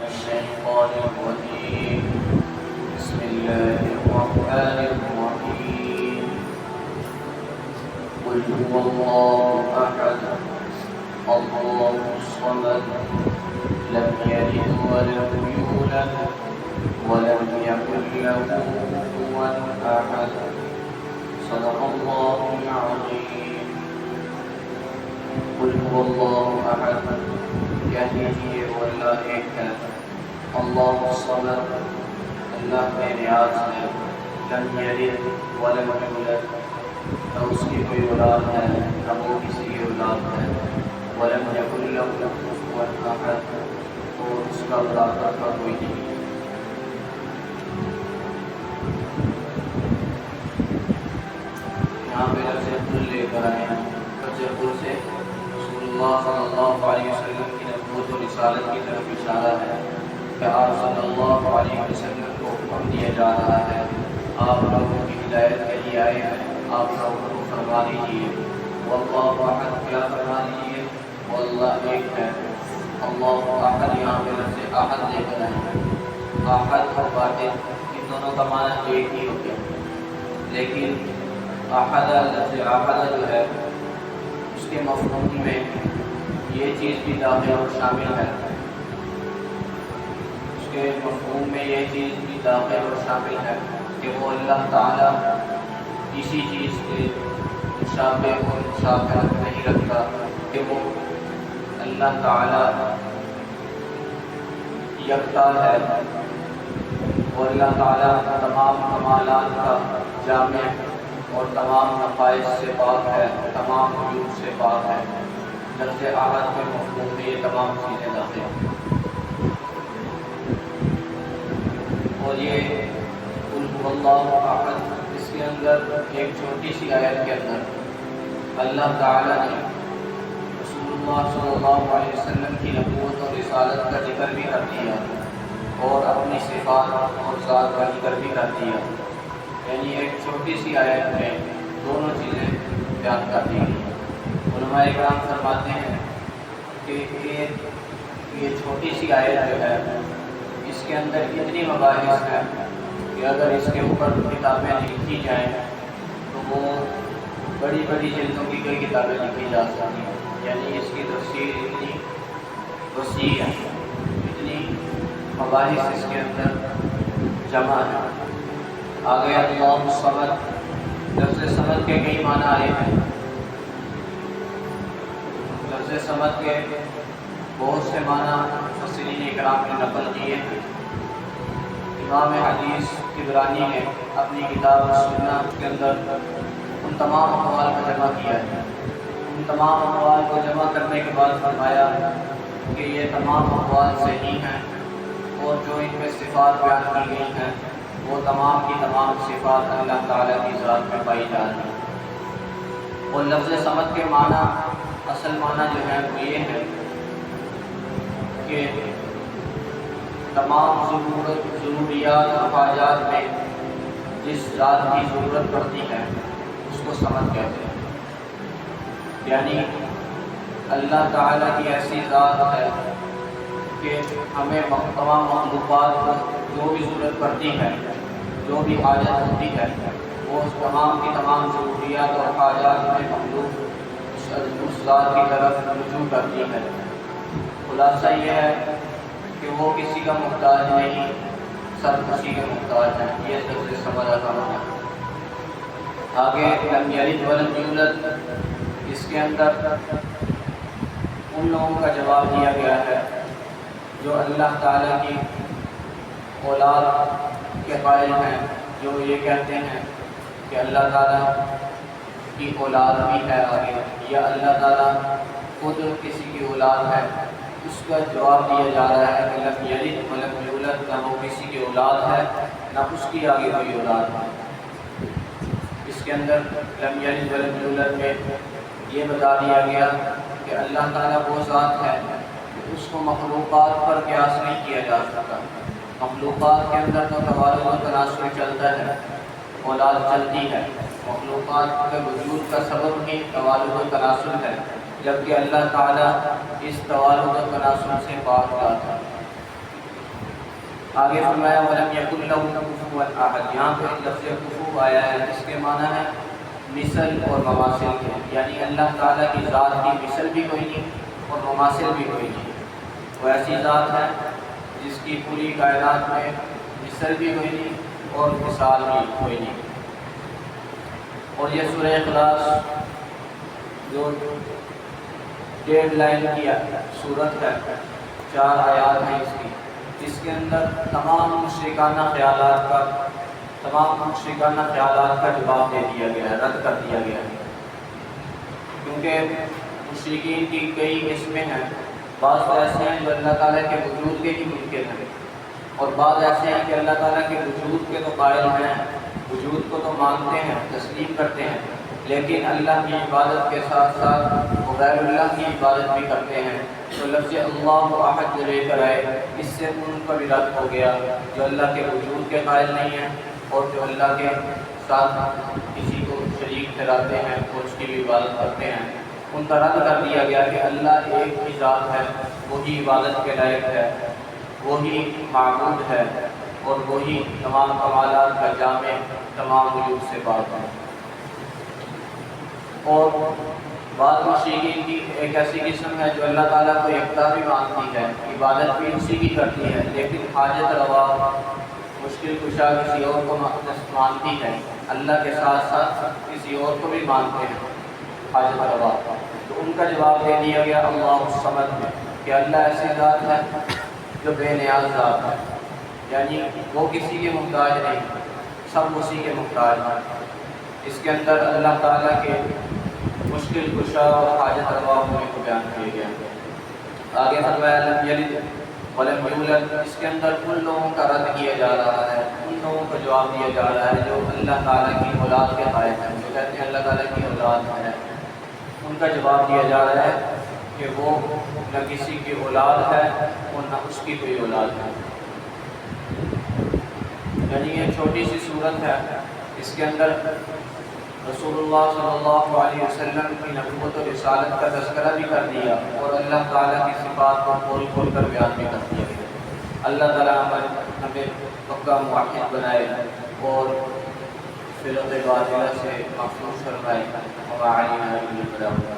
الشيطان الرجيم بسم الله الرحمن الرحيم قل هو الله أحد الله الصمد لم يلد ولم يولد ولم يكن له كفوا أحد صدق الله العظيم قل هو الله أحد کہیے وہ اللہ ایک ہے، اللہ الصمد، اللہ بے نیاز ہے، لم یلد ولم یولد، نہ اس کی کوئی اولاد ہے نہ وہ کسی کی اولاد ہے، ولم یکن لہ کفوا احد، اور اس کا برابر کا کوئی نہیں۔ یہاں پہ لفظ قل لے کر آئے ہیں، لفظ قل سے رسول اللہ صلی اللہ علیہ وسلم کی نبوت و رسالت کی طرف اشارہ ہے کہ آپ صلی اللہ علیہ وسلم کو حکم دیا جا رہا ہے، آپ لوگوں کی ہدایت کے لیے آئے ہیں، آپ لوگوں کو فرما دیجیے واللہ احد، کیا فرما دیجیے واللہ ایک ہے، اللہ احد، یہاں پہ لفظ احد لے کر آئے ہیں۔ احد اور واحد ان دونوں کا معنی ایک ہی ہو گیا، لیکن احد، لفظ احد جو ہے اس کے مفہوم میں یہ چیز بھی داخل اور شامل ہے، اس کے مفہوم میں یہ چیز بھی داخل اور شامل ہے کہ وہ اللہ تعالیٰ کسی چیز کے مشابہ اور مشابہت نہیں رکھتا، کہ وہ اللہ تعالیٰ یکتا ہے، اور اللہ تعالیٰ تمام کمالات کا جامع اور تمام نقائص سے پاک ہے، تمام عیوب سے پاک ہے۔ لفظ احد کے مفہوم میں یہ تمام چیزیں داخل ہیں، اور یہ قل هو اللہ احد، اس کے اندر ایک چھوٹی سی آیت کے اندر اللہ تعالیٰ نے رسول اللہ صلی اللہ علیہ وسلم کی نبوت اور رسالت کا ذکر بھی کر دیا اور اپنی صفات اور ذات کا ذکر بھی کر دیا، یعنی ایک چھوٹی سی آیت میں دونوں چیزیں بیان کر دی گئی۔ علماء اکرام فرماتے ہیں کہ یہ چھوٹی سی آیت جو ہے اس کے اندر اتنی مباحث ہیں کہ اگر اس کے اوپر کتابیں لکھی جائیں تو وہ بڑی بڑی جلدوں کی کئی کتابیں لکھی جا سکتی ہیں، یعنی اس کی تفسیر اتنی وسیع ہے، اتنی مباحث اس کے اندر جمع ہے۔ آگے اللہ الصمد، لفظ صمد کے کئی معنی آئے ہیں، لفظ صمد کے بہت سے معنی مفسرین اکرام نے نقل کیے ہیں۔ امام حدیث عبرانی نے اپنی کتاب السنہ کے اندر ان تمام اقوال کو جمع کیا ہے، ان تمام اقوال کو جمع کرنے کے بعد فرمایا کہ یہ تمام اقوال صحیح ہیں، اور جو ان میں صفات بیان کی گئی ہیں وہ تمام کی تمام صفات اللہ تعالیٰ کی ذات میں پائی جا رہی ہیں۔ اور لفظ صمد کے معنی، اصل معنی جو ہے وہ یہ ہے کہ تمام ضروریات اور حاجات میں جس ذات کی ضرورت پڑتی ہے اس کو صمد کہتے ہیں، یعنی اللہ تعالیٰ کی ایسی ذات ہے کہ ہمیں تمام مخلوقات کو جو بھی ضرورت پڑتی ہے، جو بھی حاجت ہوتی ہے، وہ اس تمام کی تمام ضروریات اور حاجات میں مخلوق اس ذات کی طرف رجوع کرتی ہے۔ خلاصہ یہ ہے کہ وہ کسی کا محتاج نہیں، سب کسی کے محتاج ہیں، یہ لفظ صمد کا معنی ہے۔ آگے لم یلد ولم یولد، اس کے اندر ان لوگوں کا جواب دیا گیا ہے جو اللہ تعالیٰ کی اولاد کے قائل ہیں، جو یہ کہتے ہیں کہ اللہ تعالیٰ کی اولاد بھی ہے آگے، یا اللہ تعالیٰ خود کسی کی اولاد ہے، اس کا جواب دیا جا رہا ہے کہ لم یلد ولم یولد، نہ وہ کسی کی اولاد ہے نہ اس کی آگے کوئی اولاد ہے۔ اس کے اندر لم یلد ولم یولد میں یہ بتا دیا گیا کہ اللہ تعالیٰ وہ ذات ہے کہ اس کو مخلوقات پر قیاس نہیں کیا جا سکتا۔ مخلوقات کے اندر تو توالد و تناسل چلتا ہے، اولاد چلتی ہے، مخلوقات کے وجود کا سبب ہی توالد و تناسل ہے، جبکہ اللہ تعالیٰ اس توالد و تناسل سے پاک ذات ہے۔ آگے فرمایا وَلَمْ يَكُنْ لَهُ كُفُوًا أَحَدٌ، یہاں پہ لفظ کفو آیا ہے جس کے معنی ہے مثل اور مماثل کے، یعنی اللہ تعالیٰ کی ذات کی مثل بھی کوئی نہیں اور مماثل بھی کوئی نہیں۔ وہ ایسی ذات ہے جس کی پوری کائنات میں مثل بھی کوئی نہیں اور مثال بھی کوئی نہیں۔ اور یہ سورہ اخلاص جو 1.5 لائن کی صورت ہے، 4 آیات ہیں اس کے اندر تمام مشرکانہ خیالات کا جواب دے دیا گیا ہے، رد کر دیا گیا ہے، کیونکہ مشرکین کی کئی قسمیں ہیں۔ بعض ایسے ہیں جو اللہ تعالیٰ کے وجود کے ہی منکر ہیں، اور بعض ایسے ہیں کہ اللہ تعالیٰ کے وجود کے تو قائل ہیں، وجود کو تو مانتے ہیں، تسلیم کرتے ہیں، لیکن اللہ کی عبادت کے ساتھ ساتھ وہ غیر اللہ کی عبادت بھی کرتے ہیں۔ تو لفظ اللہ احد جو لے کر آئے، اس سے ان کا بھی رد ہو گیا، جو اللہ کے وجود کے قائل نہیں ہیں اور جو اللہ کے ساتھ کسی کو شریک ٹھہراتے ہیں اور اس کی بھی عبادت کرتے ہیں، ان کا رد کر دیا گیا کہ اللہ ایک ہی ذات ہے، وہی عبادت کے لائق ہے، وہی معبود ہے، اور وہی تمام کمالات کا جامع، تمام وجود سے پاک ہے۔ اور بعض مشرکین کی ایک ایسی قسم ہے جو اللہ تعالیٰ کو یکتا بھی مانتی ہے، عبادت بھی اسی کی کرتی ہے، لیکن حاجت روا، مشکل کشا کسی اور کو مانتی ہے، اللہ کے ساتھ ساتھ کسی اور کو بھی مانتے ہیں حاجت روا۔ تو ان کا جواب دے دیا گیا اللہ الصمد میں، کہ اللہ ایسی ذات ہے جو بے نیاز ذات ہے، یعنی وہ کسی کے محتاج نہیں، سب اسی کے محتاج ہیں۔ اس کے اندر اللہ تعالیٰ کے مشکل کشا اور حاجت روا ہونے کو بیان کیا گیا۔ آگے فرمایا لم یلد ولم یولد، اس کے اندر ان لوگوں کا رد کیا جا رہا ہے، ان لوگوں کو جواب دیا جا رہا ہے جو اللہ تعالیٰ کی اولاد کے قائل ہیں، جو کہتے ہیں اللہ تعالیٰ کی اولاد ہے، ان کا جواب دیا جا رہا ہے کہ وہ نہ کسی کی اولاد ہے اور نہ اس کی کوئی اولاد ہے۔ یعنی یہ چھوٹی سی صورت ہے، اس کے اندر رسول اللہ صلی اللہ علیہ وسلم کی نبوت و رسالت کا تذکرہ بھی کر دیا اور اللہ تعالیٰ کی صفات کو کھول کھول کر بیان بھی کر دیا گیا۔ اللہ تعالیٰ ہمیں پکا موحد بنائے اور فرقہ باطلہ سے محفوظ فرمائے۔ وما علینا الا البلاغ۔